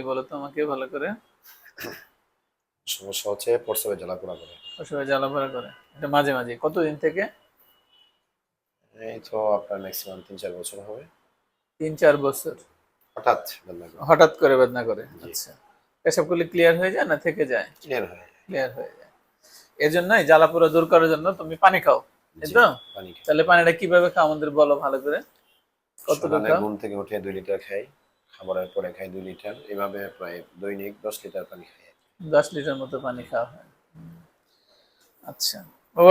বলো তো আমাকে ভালো করে। সমস্যা হচ্ছে প্রস্রাবে জ্বালাপোড়া করে। সবাই জ্বালাপোড়া করে, এটা মাঝে মাঝে কতদিন থেকে? এই তো আপনার ম্যাক্সিমাম 3-4 বছর হবে। 3-4 বছর। হঠাৎ বেদনা করে। হঠাৎ করে বেদনা করে? জি। আচ্ছা। পেশাব করলে ক্লিয়ার হয়ে যায় না থেকে যায়? ক্লিয়ার হয়ে যায়। ক্লিয়ার হয়ে যায়। এজন্যই জ্বালাপোড়া দূর করার জন্য তুমি পানি খাও, তাই জি। তো? পানি খাই। তাহলে পানিটা কিভাবে খাও আমাদের বলো ভালো করে। কতটুকু সকালে খাও? ঘুম থেকে উঠে 2 লিটার খাই। খাবারের পরে খাই 2 লিটার। এভাবে প্রায় দৈনিক 10 লিটার পানি খাই। 10 লিটার মতো পানি জি। খাওয়া হয়। আচ্ছা। ও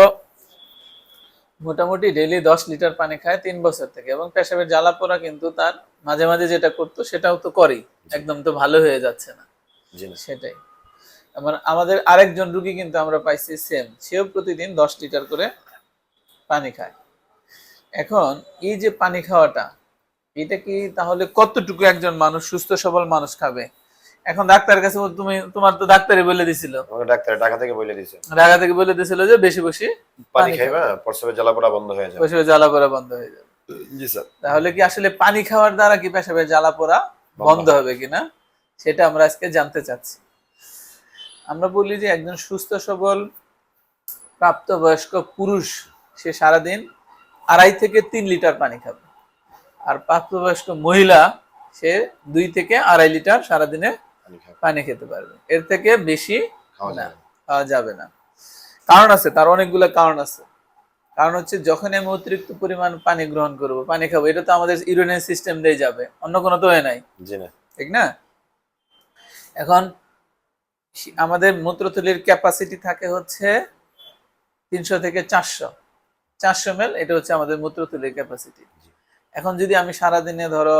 মোটামুটি ডেইলি 10 লিটার পানি খায় 3 বছর থেকে, এবং পেশাবের জ্বালাপোড়া কিন্তু তার মাঝে মাঝে যেটা করতো সেটাও তো করেই, জি। একদম তো ভালো হয়ে যাচ্ছে না। জি না। সেটাই। আমার আমাদের আরেকজন রুগী কিন্তু আমরা পাইছি সেম, সেও প্রতিদিন 10 লিটার করে পানি খায়। এখন এই যে পানি খাওয়াটা, এটা কি তাহলে কতটুকু একজন মানুষ, সুস্থ সবল মানুষ খাবে? এখন ডাক্তারের কাছে তুমি, তোমার তো ডাক্তারই বলে দিছিল, আমাকে ডাক্তার ঢাকা থেকে বলে দিয়েছে ঢাকা থেকে বলে দিছিল যে বেশি বেশি পানি পানি খাইবা খাবে, প্রস্রাবে জ্বালাপোড়া বন্ধ হয়ে যাবে। বেশি বেশি জ্বালা পোড়া বন্ধ হয়ে যাবে। জি স্যার। তাহলে কি আসলে পানি খাওয়ার দ্বারা কি পেশাবের জ্বালা পোড়া বন্ধ বন্ধ হয়। হবে কিনা, সেটা আমরা আজকে জানতে চাচ্ছি। আমরা বলি যে একজন সুস্থ সবল প্রাপ্তবয়স্ক পুরুষ সে সারাদিন 2.5 থেকে 3 লিটার পানি খাবে, আর প্রাপ্তবয়স্ক মহিলা সে 2 থেকে 2.5 লিটার সারাদিনে পানি খাই। পানি খেতে পারবে, এর থেকে বেশি খাওয়া না, যাবে না। খাওয়া যাবে না। কারণ আছে, তার অনেকগুলো কারণ আছে। কারণ হচ্ছে যখন আমি অতিরিক্ত পরিমাণ পানি গ্রহণ করব, পানি খাবো, এটা তো আমাদের ইউরিনারি সিস্টেম দিয়ে যাবে, অন্য কোনো তো হয় নাই, জি না। ঠিক না? এখন আমাদের মূত্রথলির ক্যাপাসিটি থাকে হচ্ছে 300 থেকে 400, 400 ml, এটা হচ্ছে আমাদের মূত্রথলির ক্যাপাসিটি। জি। এখন যদি আমি সারাদিনে ধরো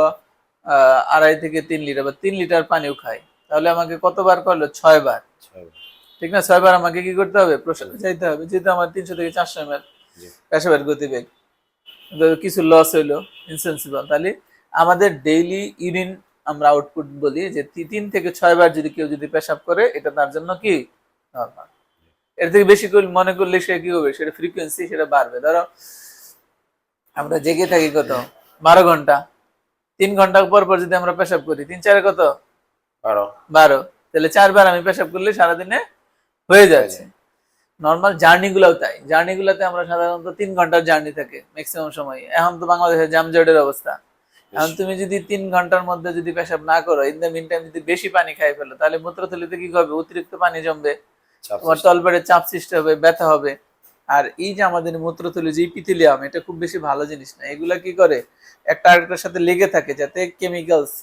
2.5 থেকে 3 লিটার বা 3 লিটার পানিও খাই, তাহলে আমাকে কতবার করলো? 6 বার। 6 বার। ঠিক না? 6 বার আমাকে কি করতে হবে? পানি। প্রসাবে যাইতে হবে, যেহেতু আমার 300 থেকে 400 ml জি। পেশাবের গতিবেগ। কিছু লস হইলো, ইনসেন্সিবল, তাহলে আমাদের ডেইলি ইউরিন আমরা আউটপুট বলি যে 3 থেকে 6 বার যদি কেউ যদি পেশাব করে, এটা তার জন্য কি নরমাল। এর থেকে বেশি করে মনে করলে সে কি হবে, সেটা ফ্রিকোয়েন্সি সেটা বাড়বে। ধরো আমরা জেগে থাকি কত, 12 ঘন্টা, 3 ঘন্টা পর পর যদি আমরা পেশাব করি, 3 4 কত, 12 12, তাহলে 4 বার আমি পেশাব করলে সারাদিনে হয়ে হয়ে যাচ্ছে। যায়। নর্মাল জার্নি গুলাও তাই, জার্নি গুলাতে আমরা সাধারণত 3 ঘন্টার জার্নি থাকে ম্যাক্সিমাম সময়। এখন তো বাংলাদেশে জ্যামজটের অবস্থা, এখন বেশি। তুমি যদি 3 ঘন্টার মধ্যে যদি পেশাব না করো, ইন দ্য মিন টাইম যদি বেশি পানি খাই ফেলো, তাহলে মূত্রথলিতে কি হবে, অতিরিক্ত পানি জমবে, চাপ তোমার সৃষ্টি হবে। তলপেটে চাপ সৃষ্টি হবে, ব্যথা হবে। আর এই যে আমাদের মূত্রথলি যে ইপিথেলিয়াম, এটা খুব বেশি ভালো জিনিস না, এগুলা কি করে একটা আরেকটার সাথে লেগে থাকে, যাতে কেমিক্যালস,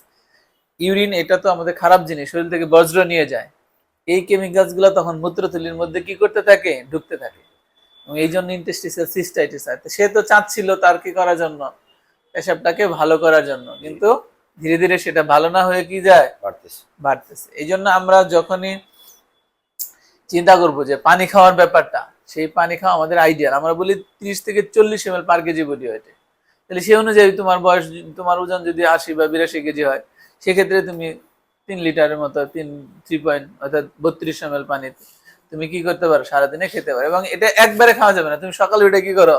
ইউরিন এটা তো আমাদের খারাপ জিনিস, শরীর থেকে বজ্র নিয়ে যায়, এই কেমিক্যালস গুলা তখন মূত্রথলির মধ্যে কি করতে থাকে, ঢুকতে থাকে, এবং এই জন্য ইন্টেস্টিসিয়াল সিস্টাইটিস হয়। তো সে তো চাচ্ছিল তার কি করার জন্য, পেশাবটাকে ভালো করার জন্য, জি। কিন্তু ধীরে ধীরে সেটা ভালো না হয়ে কি যায়, বাড়তেছে। বাড়তেছে। এই জন্য আমরা যখনই চিন্তা করবো যে পানি খাওয়ার ব্যাপারটা, সেই পানি খাওয়া আমাদের আইডিয়াল, আমরা বলি 30 থেকে 40 ml পার কেজি বডি ওয়েটে। তাহলে সেই অনুযায়ী তোমার বয়স, তোমার ওজন যদি 80 বা 82 কেজি হয়, সেক্ষেত্রে তুমি 3 লিটারের মতো 3 পয়েন্ট অর্থাৎ 32 ml পানি তুমি কি করতে পারো, সারাদিনে খেতে পারো। এবং এটা একবারে খাওয়া যাবে না, তুমি সকালে উঠে কি করো,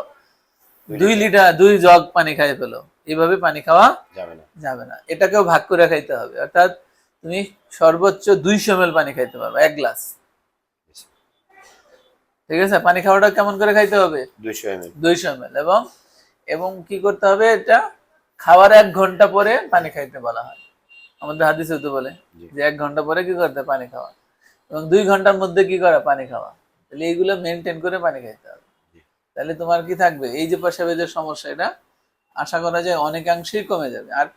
2 2 লিটার লিটার 2 জগ পানি খাই ফেলো, এইভাবে পানি খাওয়া যাবে না। যাবে না, এটাকেও ভাগ করে খাইতে হবে। অর্থাৎ তুমি সর্বোচ্চ 200 ml পানি খাইতে পারবে, 1 গ্লাস। বেশি। ঠিক আছে? পানি খাওয়াটা কেমন করে খাইতে হবে? 200 ml। 200 ml। এবং এবং কি করতে হবে, এটা খাওয়ার 1 ঘন্টা পরে পানি খাইতে বলা হয়, আমাদের হাদিসে তো বলে জি। যে 1 ঘন্টা পরে কি করতে, পানি খাওয়া, এবং 2 ঘন্টার মধ্যে কি করা, পানি খাওয়া। তাহলে এইগুলো মেনটেন করে পানি খাইতে হবে। জি। তাহলে তোমার কি থাকবে, এই যে পেশাবের যে সমস্যা, এটা আশা করা যায় অনেকাংশেই কমে যাবে। আর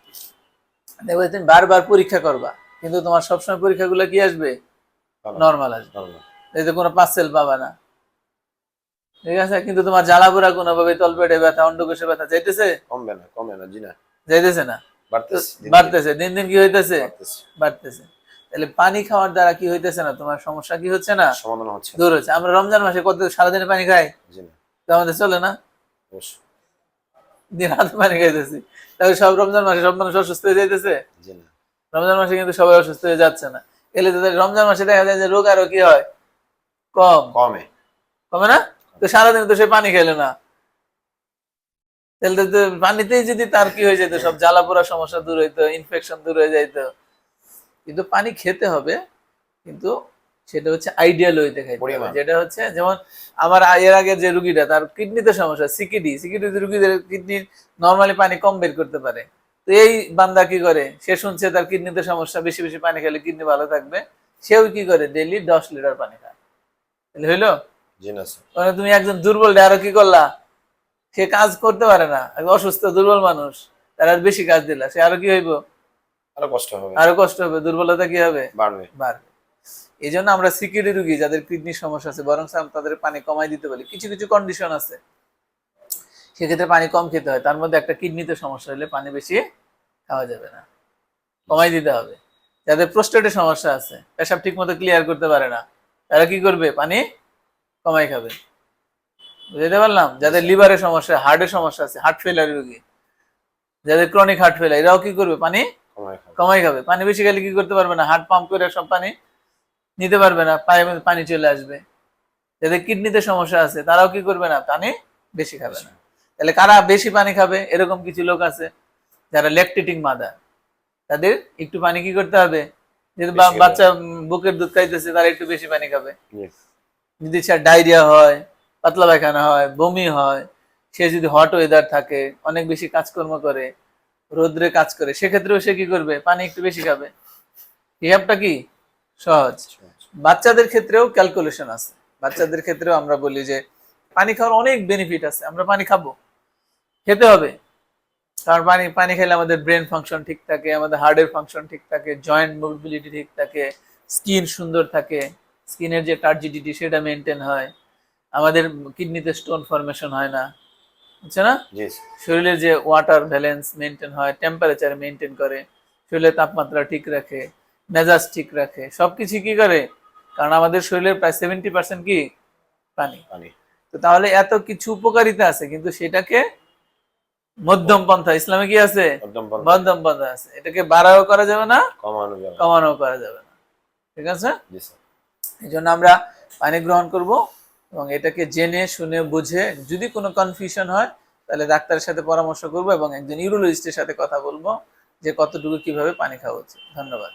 দেখবে তুমি বারবার পরীক্ষা করবা, কিন্তু তোমার সবসময় পরীক্ষাগুলো কি আসবে, পাবা না। নর্মাল আসবে, নরমাল। এতে কোনো পার্সেল পাবা না। ঠিক আছে? কিন্তু তোমার জ্বালা পোড়া কোনোভাবে, তলপেটে ব্যথা, অন্ডকোষে ব্যথা যাইতেছে, কমবে না, কমে না। জি না। যাইতেছে না। তো বাড়তেছে দিন দিন। বাড়তেছে, দিন দিন কি হইতেছে, বাড়তেছে। বাড়তেছে। তাহলে পানি খাওয়ার দ্বারা কি হইতেছে না, তোমার সমস্যা কি হচ্ছে না, সমাধান হচ্ছে না। দূর হচ্ছে। আমরা রমজান মাসে কত সারাদিনে পানি খাই, জি না। তো আমাদের চলে না, অবশ্যই। দিন হাতে পানি খাইতেছি। তাহলে সব রমজান মাসে সব মানুষ অসুস্থ হয়ে যাইতেছে? জি না। রমজান মাসে কিন্তু সবাই অসুস্থ হয়ে যাচ্ছে না। এলে তো রমজান মাসে দেখা যায় যে রোগ আরো কি হয়, কম, কমে। কমে না? তো সারাদিন তো সে পানি খেলো না, তাহলে তো পানিতেই যদি তার কি হয়ে যেত, সব জ্বালা পোড়া সমস্যা দূর হইতো, ইনফেকশন দূর হয়ে যাইতো, কিন্তু পানি খেতে হবে, কিন্তু সেটা হচ্ছে আইডিয়াল ওয়েতে খাইতে হবে। পরিমাণ। যেটা হচ্ছে যেমন আমার এর আগে যে রুগীটা, তার কিডনিতে সমস্যা, সিকিডি রুগীদের কিডনি নর্মালি পানি কম বের করতে পারে। তো এই বান্দা কি করে, সে শুনছে তার কিডনিতে সমস্যা, বেশি বেশি পানি খেলে কিডনি ভালো থাকবে, সেও কি করে ডেইলি 10 লিটার পানি খায়। তাহলে হইলো? জি না স্যার। মানে তুমি একজন দুর্বল আরো কি করলা, সে কাজ করতে পারে না, অসুস্থ দুর্বল মানুষ, তার আর বেশি কাজ দিলা, সে আরো কি হইব, আরো কষ্ট হবে, আরো কষ্ট হবে, দুর্বলতা কি হবে, বাড়বে। বাড়বে। এই জন্য আমরা সিকিডি রুগী যাদের কিডনির সমস্যা আছে, বরং তাদের পানি কমাই দিতে বলি। কিছু কিছু কন্ডিশন আছে, সেক্ষেত্রে পানি কম খেতে হয়। তার মধ্যে একটা কিডনিতে সমস্যা হলে পানি বেশি খাওয়া যাবে না, কমাই দিতে হবে। যাদের প্রোস্টেটের সমস্যা আছে, পেশাব ঠিক মতো ক্লিয়ার করতে পারে না, তারা কি করবে, পানি কমাই খাবে। বুঝতে পারলাম? যাদের লিভারের সমস্যা, হার্টের সমস্যা আছে, হার্ট ফেলার রোগী, যাদের ক্রনিক হার্ট ফেলার, এরাও কি করবে, পানি কমায় খাবে। কমাই খাবে। পানি বেশি খেলে কি করতে পারবে না, হার্ট পাম্প করে সব পানি নিতে পারবে না, পায়ে মধ্যে পানি চলে আসবে। যাদের কিডনিতে সমস্যা আছে, তারাও কি করবে না, পানি বেশি খাবে না। তাহলে কারা বেশি পানি খাবে? এরকম কিছু লোক আছে যারা ল্যাকটেটিং মাদার, তাদের একটু পানি কি করতে হবে, যেহেতু বেশি খেতে বাচ্চা বুকের দুধ খাইতেছে, তারা একটু বেশি পানি খাবে। জি। যদি সে ডায়রিয়া হয়, পাতলা পায়খানা হয়, বমি হয়, সে যদি হট ওয়েদার থাকে, অনেক বেশি কাজকর্ম করে, রোদ্রে কাজ করে, সেক্ষেত্রেও সে কি করবে, পানি একটু বেশি খাবে। হিসাবটা কি সহজ। বাচ্চাদের ক্ষেত্রেও ক্যালকুলেশন আছে। বাচ্চাদের ক্ষেত্রেও আমরা বলি যে পানি খাওয়ার অনেক বেনিফিট আছে, আমরা পানি খাবো, খেতে হবে। কারণ পানি পানি খেলে আমাদের ব্রেন ফাংশন ঠিক থাকে, আমাদের হার্টের ফাংশন ঠিক থাকে, জয়েন্ট মোবিলিটি ঠিক থাকে, স্কিন সুন্দর থাকে, স্কিনের যে টার্জিডিটি সেটা মেনটেন হয়, আমাদের কিডনিতে স্টোন ফরমেশন হয় না, বুঝছো না? জি। শরীরের যে ওয়াটার ব্যালেন্স মেনটেন হয়, টেম্পারেচার মেনটেন করে, শরীরের তাপমাত্রা ঠিক রাখে, মেজাজ ঠিক রাখে, সবকিছু কি করে, কারণ আমাদের শরীরের প্রায় 70% কি পানি। পানি। তো তাহলে এত কিছু উপকারিতা আছে, কিন্তু সেটাকে মধ্যম পন্থা, ইসলামে কি আছে, মধ্যম পন্থা। মধ্যম পন্থা আছে। এটাকে বাড়াও করা যাবে না, কমানো যাবে। কমানো করা যাবে না, ঠিক আছে? জি স্যার। এই জন্য আমরা পানি গ্রহণ করব, এবং এটাকে জেনে শুনে বুঝে, যদি কোনো কনফিউশন হয় তাহলে ডাক্তারের সাথে পরামর্শ করব এবং একজন ইউরোলজিস্টের সাথে কথা বলবো যে কতটুকু কিভাবে পানি খাওয়া উচিত। ধন্যবাদ।